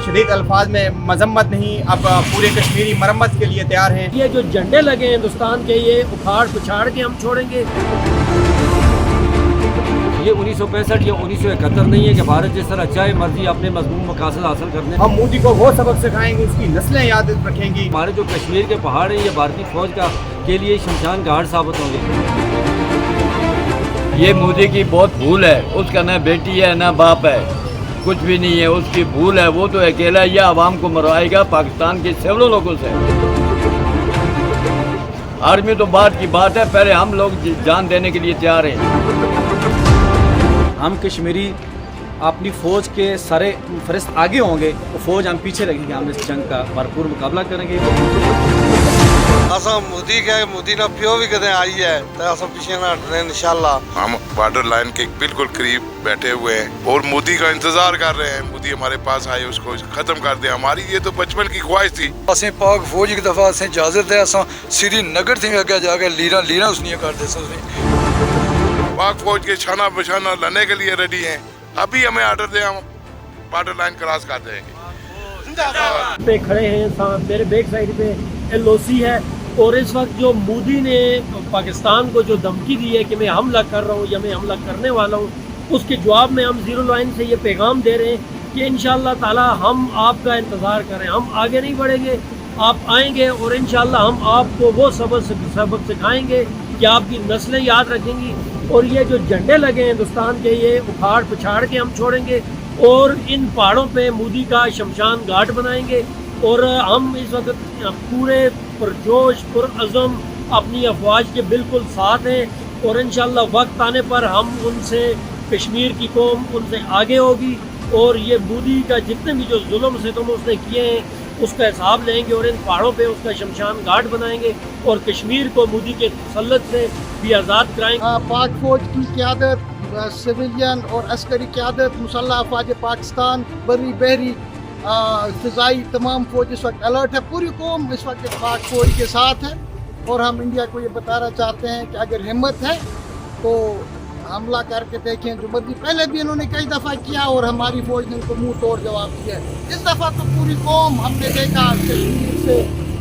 शदीद अल्फाज में मजम्मत नहीं, अब पूरे कश्मीरी मरम्मत के लिए तैयार हैं। ये जो झंडे लगे हैं हिंदुस्तान के, ये उखाड़ पुछाड़ के हम छोड़ेंगे। ये 1965 या 1971 नहीं है कि भारत जिस तरह चाहे मर्जी अपने मजमून मकासद हासिल करने। हम मोदी को वो सबक सिखाएंगे, उसकी नस्लें याद रखेंगी। हमारे जो कश्मीर के पहाड़ हैं ये भारतीय फौज के लिए शमशान घाट साबित होंगे। ये मोदी की बहुत भूल है, उसका ना बेटी है ना बाप है, कुछ भी नहीं है, उसकी भूल है। वो तो अकेला ये आवाम को मरवाएगा पाकिस्तान के सैकड़ों लोगों से। आर्मी तो बात की बात है, पहले हम लोग जान देने के लिए तैयार हैं। हम कश्मीरी अपनी फ़ौज के सारे फरिस्त आगे होंगे, तो फ़ौज हम पीछे लगेंगे। हम इस जंग का भरपूर मुकाबला करेंगे। मोदी ने प्यो भी कदे आई है तो पीछे ना हटने इंशाल्लाह। हम बॉर्डर लाइन के बिल्कुल करीब बैठे हुए हैं और मोदी का इंतजार कर रहे हैं। मोदी हमारे पास आए, उसको खत्म कर दे। हमारी ये तो बचपन की ख्वाहिश थी। असें पाक फौज की दफा असें इजाजत है, असां श्रीनगर से आगे जाके लीरा उसने कर दे सकते। पाक फौज के छाना बछाना लड़ने के लिए रेडी हैं। अभी हमें ऑर्डर दे, हम बॉर्डर लाइन क्रॉस कर देंगे। पे खड़े हैं, मेरे बैक साइड पे LOC है, और इस वक्त जो मोदी ने पाकिस्तान को जो धमकी दी है कि मैं हमला कर रहा हूँ या मैं हमला करने वाला हूँ, उसके जवाब में हम ज़ीरो लाइन से ये पैगाम दे रहे हैं कि इंशाअल्लाह ताला हम आपका इंतज़ार करें। हम आगे नहीं बढ़ेंगे, आप आएंगे और इंशाअल्लाह हम आपको वो सबक सिखाएंगे कि आपकी नस्लें याद रखेंगी। और ये जो झंडे लगे हैं हिंदुस्तान के, ये उखाड़ पुछाड़ के हम छोड़ेंगे और इन पहाड़ों पे मोदी का शमशान घाट बनाएंगे। और हम इस वक्त पूरे पुरजोश पुरअज़म अपनी अफवाज के बिल्कुल साथ हैं, और इंशाअल्लाह वक्त आने पर हम उनसे, कश्मीर की कौम उनसे आगे होगी, और ये मोदी का जितने भी जो जुल्म सितम उसने किए हैं उसका हिसाब लेंगे और इन पहाड़ों पे उसका शमशान घाट बनाएंगे और कश्मीर को मोदी के तसल्लुत से भी आज़ाद कराएंगे। पाक फौज की क़यादत, सिविलियन और अस्करी क़यादत, मुसल्लह अफ़वाज पाकिस्तान, बर्री बहरी फ़िज़ाई तमाम फ़ौज इस वक्त अलर्ट है। पूरी कौम इस वक्त पाक फ़ौज के साथ है, और हम इंडिया को ये बताना चाहते हैं कि अगर हिम्मत है तो हमला करके देखें। जो मर्जी पहले भी इन्होंने कई दफ़ा किया और हमारी फ़ौज ने उनको मुंह तोड़ जवाब दिया है। इस दफ़ा तो पूरी कौम, हमने देखा कश्मीर से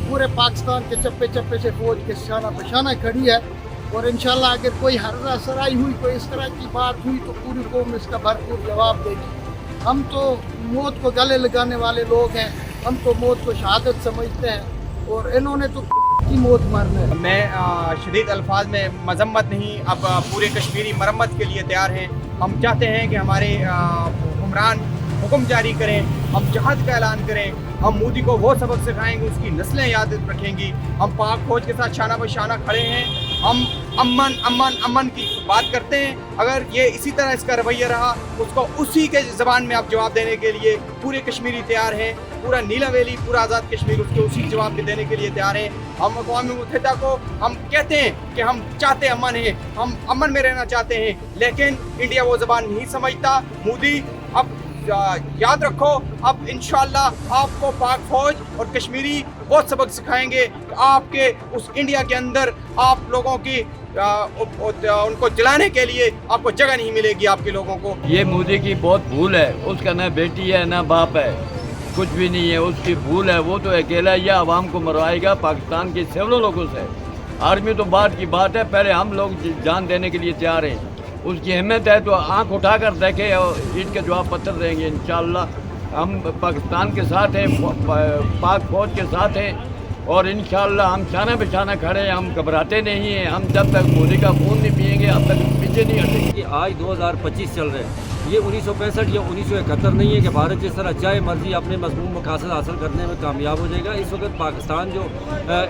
पूरे पाकिस्तान के चप्पे चप्पे से फ़ौज के शाना बशाना खड़ी है, और इंशाल्लाह अगर कोई हर्रा सराई हुई, कोई इस तरह की बात हुई तो पूरी कौम इसका भरपूर जवाब देगी। हम तो मौत को गले लगाने वाले लोग हैं, हम तो मौत को शहादत समझते हैं, और इन्होंने तो की मौत मरना है। मैं शदीद अल्फाज में मजम्मत नहीं, अब पूरे कश्मीरी मरम्मत के लिए तैयार हैं। हम चाहते हैं कि हमारे हुक्मरान हुक्म जारी करें, हम जहाद का ऐलान करें, हम मोदी को वो सबक सिखाएंगे, उसकी नस्लें याद रखेंगी। हम पाक फौज के साथ शाना बशाना खड़े हैं। हम अमन अमन अमन की बात करते हैं। अगर ये इसी तरह इसका रवैया रहा, उसको उसी के ज़बान में आप जवाब देने के लिए पूरे कश्मीरी तैयार हैं। पूरा नीला वैली, पूरा आज़ाद कश्मीर उसके उसी जवाब में देने के लिए तैयार हैं। हम अक़वाम मुत्तहिदा को हम कहते हैं कि हम चाहते अमन है, हम अमन में रहना चाहते हैं, लेकिन इंडिया वो ज़बान नहीं समझता। मोदी अब याद रखो, अब इंशाअल्लाह आपको पाक फौज और कश्मीरी बहुत सबक सिखाएंगे। आपके उस इंडिया के अंदर आप लोगों की उनको जलाने के लिए आपको जगह नहीं मिलेगी आपके लोगों को। ये मोदी की बहुत भूल है, उसका ना बेटी है ना बाप है, कुछ भी नहीं है, उसकी भूल है। वो तो अकेला ये आवाम को मरवाएगा पाकिस्तान के सैकड़ों लोगों से। आर्मी तो बात की बात है, पहले हम लोग जान देने के लिए तैयार हैं। उसकी हिम्मत है तो आंख उठाकर देखे और ईंट के जवाब पत्थर देंगे इंशाअल्लाह। हम पाकिस्तान के साथ हैं, पाक फौज के साथ हैं, और इंशाअल्लाह हम शाना बिछाना खड़े हैं। हम घबराते नहीं हैं। हम जब तक मोदी का खून नहीं पिएंगे अब तक पीछे नहीं हटेंगे। आज 2025 चल रहे हैं। ये 1965 या 1971 नहीं है कि भारत जिस तरह चाहे मर्जी अपने मजमून मकासद हासिल करने में कामयाब हो जाएगा। इस वक्त पाकिस्तान जो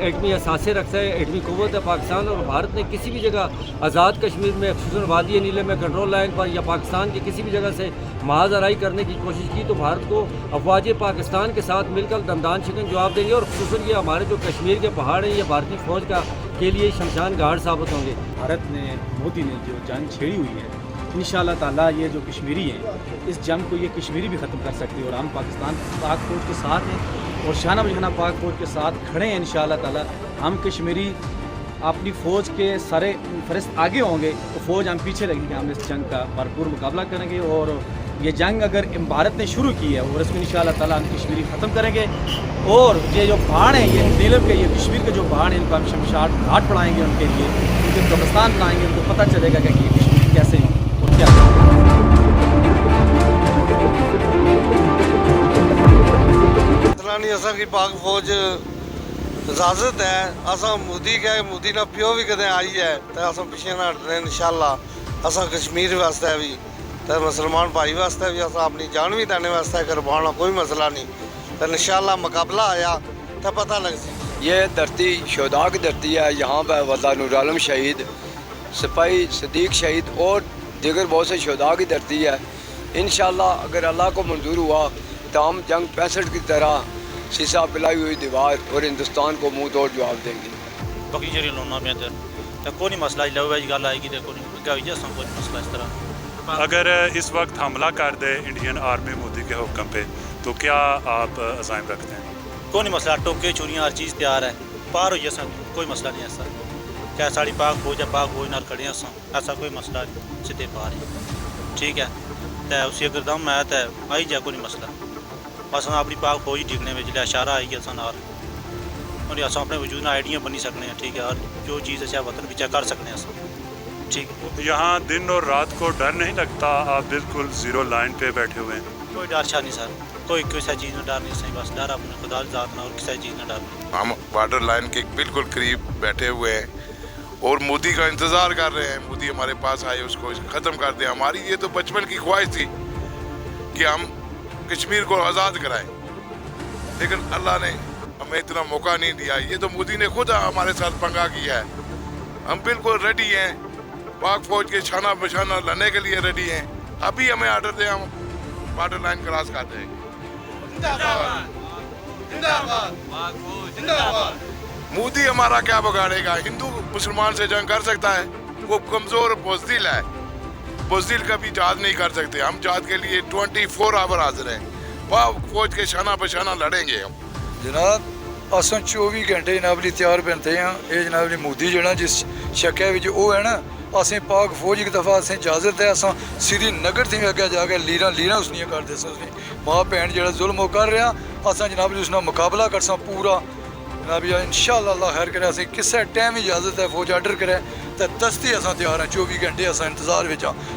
एटमी असासे रखता है, एटमी क़ुव्वत है पाकिस्तान, और भारत ने किसी भी जगह आज़ाद कश्मीर में, खुसूसन वादी नीले में कंट्रोल लाइन पर या पाकिस्तान की किसी भी जगह से महाजराई करने की कोशिश की तो भारत को अफवाज पाकिस्तान के साथ मिलकर दंदान शिकन जवाब देंगे। और खुसूसन ये हमारे जो कश्मीर के पहाड़ हैं ये भारतीय फ़ौज के लिए शमशान घाट साबित होंगे। भारत ने, मोदी ने जो जंग छेड़ी हुई है, इंशाअल्लाह ताला ये जो कश्मीरी हैं, इस जंग को ये कश्मीरी भी ख़त्म कर सकती है। और हम पाकिस्तान पाक फौज के साथ हैं और शाना बशाना पाक फौज के साथ खड़े हैं इंशाअल्लाह ताला। हम कश्मीरी अपनी फ़ौज के सारे फरिस्त आगे होंगे, तो फ़ौज हम पीछे लगेंगे। हम इस जंग का भरपूर मुकाबला करेंगे और یہ جنگ اگر بھارت نے شروع کی ہے اور اس کو انشاءاللہ تعالیٰ ہم کشمیری ختم کریں گے، اور یہ جو پہاڑ ہیں یہ نیلم کے، یہ کشمیر کے جو پہاڑ ہیں ان کو ہم شمشاد گھاٹ پڑھائیں گے ان کے لیے، ان کے قبرستان بنائیں گے، ان کو پتہ چلے گا کہ یہ کشمیر کیسے اور کیا اساں کی پاک فوج اجازت ہے، اساں مودی کے مودی نہ پیو بھی کدے آئی ہے تو اساں پیچھے نہ ہٹنے انشاءاللہ. اساں کشمیر واسطے بھی تو مسلمان بھائی واسطے بھی اساں اپنی جان بھی دینے واسطے قربان، کوئی مسئلہ نہیں. تو انشاءاللہ مقابلہ آیا تو پتہ لگ سی. یہ دھرتی شہداء کی دھرتی ہے. یہاں پہ واللہ نور عالم شہید، سپاہی صدیق شہید اور دیگر بہت سے شہداء کی دھرتی ہے. انشاءاللہ اگر اللہ کو منظور ہوا تو ہم جنگ 65 کی طرح سیسا پلائی ہوئی دیوار اور ہندوستان کو منہ توڑ جواب دیں گے. باقی جڑی لونا میں تو کوئی نہیں مسئلہ لو ہے گل آئے گی تو کوئی نہیں کوئی مسئلہ اس طرح. اگر اس وقت حملہ کر دے انڈین آرمی مودی کے حکم پہ تو کیا آپ عزائم رکھتے ہیں؟ کوئی نہیں مسئلہ، ٹوکے چوریاں ہر چیز تیار ہے، پار ہوئی سن کوئی مسئلہ نہیں ایسا. کیا ساری پاک فوج ہے، پاک فوج نال کھڑے ہیں ایسا کوئی مسئلہ نہیں، سیدھے پار ہے. ٹھیک ہے تو اسی اگر دم ہے تو آئی جائے کوئی نہیں مسئلہ. بس اپنی پاک فوج ٹھیکنے میں جلے اشارہ آئی گیا سن اور اصل اپنے وجود آئیڈیاں بنی سکتے ہیں. ٹھیک ہے، اور جو چیز اچھا وطن بھی کر سکتے ہیں. ٹھیک ہے، یہاں دن اور رات کو ڈر نہیں لگتا؟ آپ بالکل زیرو لائن پہ بیٹھے ہوئے ہیں. کوئی ڈر شاہ نہیں سر، کوئی کسی چیز میں ڈر نہیں. صحیح بس ڈر اپنے خدا ذات نہ اور کسی چیز میں ڈر نہیں. ہم بارڈر لائن کے بالکل قریب بیٹھے ہوئے ہیں اور مودی کا انتظار کر رہے ہیں. مودی ہمارے پاس آئے، اس کو ختم کر دیں. ہماری یہ تو بچپن کی خواہش تھی کہ ہم کشمیر کو آزاد کرائیں، لیکن اللہ نے ہمیں اتنا موقع نہیں دیا. یہ تو مودی نے خود ہمارے ساتھ پنگا کیا ہے. ہم بالکل ریڈی ہیں، پاک فوج کے چھانا بچھانا لڑنے کے لیے ریڈی ہیں. ابھی ہمیں آرڈر دیں، ہم بارڈر لائن کراس کر دیں گے. مودی ہمارا کیا بگاڑے گا؟ ہندو مسلمان سے جنگ کر سکتا ہے؟ وہ کمزور بزدل ہے، بزدل کا بھی جہاد نہیں کر سکتے. ہم جہاد کے لیے 24 آور حاضر ہیں. پاک فوج کے چھانا بچھانا لڑیں گے ہم. جناب اساں 24 گھنٹے جناب لی تیار پہنتے ہیں. یہ جناب لی مودی جڑا جس شکے وچ وہ ہے نا، اسیں پاک فوج ایک دفعہ اسیں اجازت ہے اساں سری نگر تھی اگے جا کے لیراں اس نے کر دے سو ماں بہن جڑا ظلم وہ کر رہا اساں جناب اس نال مقابلہ کرساں پورا. جناب انشاءاللہ اللہ خیر کرے. اسیں کسے ٹائم اجازت ہے فوج آرڈر کرے تو دستی اساں تیار ہیں. 24 گھنٹے اساں انتظار وچ ہاں.